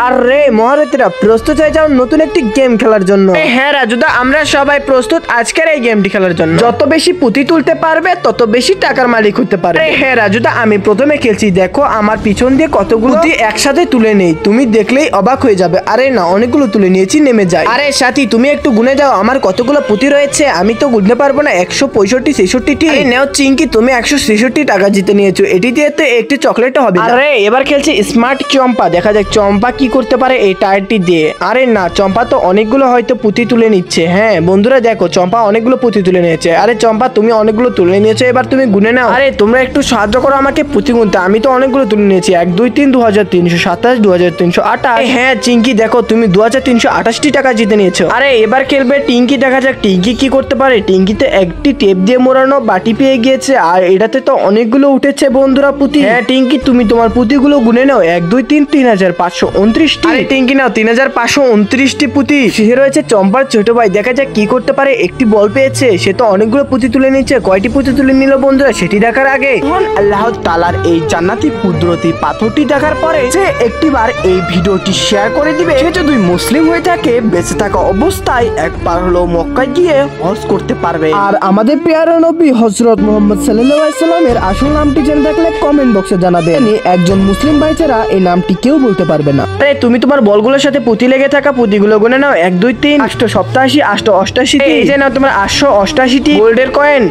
আরে মহারথীরা প্রস্তুত হয়ে যাও নতুন একটি গেম খেলার জন্য। হ্যাঁ রাজুদা, আমরা সবাই প্রস্তুত আজকের এই গেমটি খেলার জন্য। যত বেশি পুঁতি তুলতে পারবে তত বেশি টাকার মালিক হতে পারবে। হ্যাঁ রাজুদা, আমি প্রথমে খেলছি। দেখো আমার পিছন দিয়ে কতগুলো পুঁতি একসাথে তুলে নেই, তুমি দেখলেই অবাক হয়ে যাবে। আরে না, অনেকগুলো তুলে নিয়েছি, নেমে যাই। আরে সাথী, তুমি একটু গুনে যাও আমার কতগুলো পুঁতি রয়েছে। আমি তো গুনতে পারবো না, 165 66টি। নেও চিঙ্কি, তুমি 166 টাকা জিতে নিয়েছো। এটি দিয়ে তো একটি চকলেট হবে। আরে এবার খেলছি স্মার্ট চম্পা। দেখা যাক চম্পা কি করতে পারে এই টায়ারটি দিয়ে। আরে না, চম্পা তো অনেকগুলো হয়তো পুঁতি তুলে নিচ্ছে। হ্যাঁ বন্ধুরা দেখো, চম্পা অনেকগুলো পুঁতি তুলে নিয়েছে। আরে চম্পা, তুমি অনেকগুলো তুলে নিয়েছো, এবার তুমি গুনে নাও। আরে তোমরা একটু সাহায্য করো আমাকে পুঁতি গুনতে, আমি তো অনেকগুলো তুলে নিয়েছি। 1 2 3 2327, 2328। হ্যাঁ চিঙ্কি দেখো, তুমি 2328টি টাকা জিতে নিয়েছো। আরে এবার খেলবে টিঙ্কি। দেখা যাক টিঙ্কি কি করতে পারে। টিঙ্কিতে একটি টেপ দিয়ে মোড়ানো বাটি পেয়ে গিয়েছে, আর এটাতে তো অনেকগুলো উঠেছে বন্ধুরা পুঁতি। হ্যাঁ টিঙ্কি, তুমি তোমার পুঁতিগুলো গুনে নাও। 1 2 3 3529টি। আরে টিঙ্কি নাও 3529টি পুঁতি। সে রয়েছে চম্পার ছোট ভাই। দেখা যাক কি করতে পারে। একটি বল পেয়েছে, সে তো অনেকগুলো পুঁতি তুলে নিচ্ছে। কয়টি পুঁতি তুলে নিল বন্ধুরা সেটি দেখার আগে আল্লাহ তাআলার এই জান্নাতি কুদরতি পাথরটি দেখার পরে সে একটিবার এই ভিডিওটি শেয়ার করে দিবে। সে যদি মুসলিম হয়ে থাকে, বেঁচে থাকা অবস্থায় একবার হলো মক্কায় গিয়ে হজ করতে পারবে। আর আমাদের প্রিয় নবী হযরত মুহাম্মদ সাল্লাল্লাহু আলাইহি সাল্লামের আসল নামটি জেনে থাকলে কমেন্ট বক্সে জানাবেন। একজন মুসলিম ভাই ছাড়া এই নামটি কেউ বলতে পারবে না। আরে তুমি তোমার বলগুলোর সাথে পুঁতি লেগে থাকা পুঁতিগুলো গুনে নাও। 1 2 3 887 888। এই যে নাও তোমার 888টি গোল্ডের কয়েন।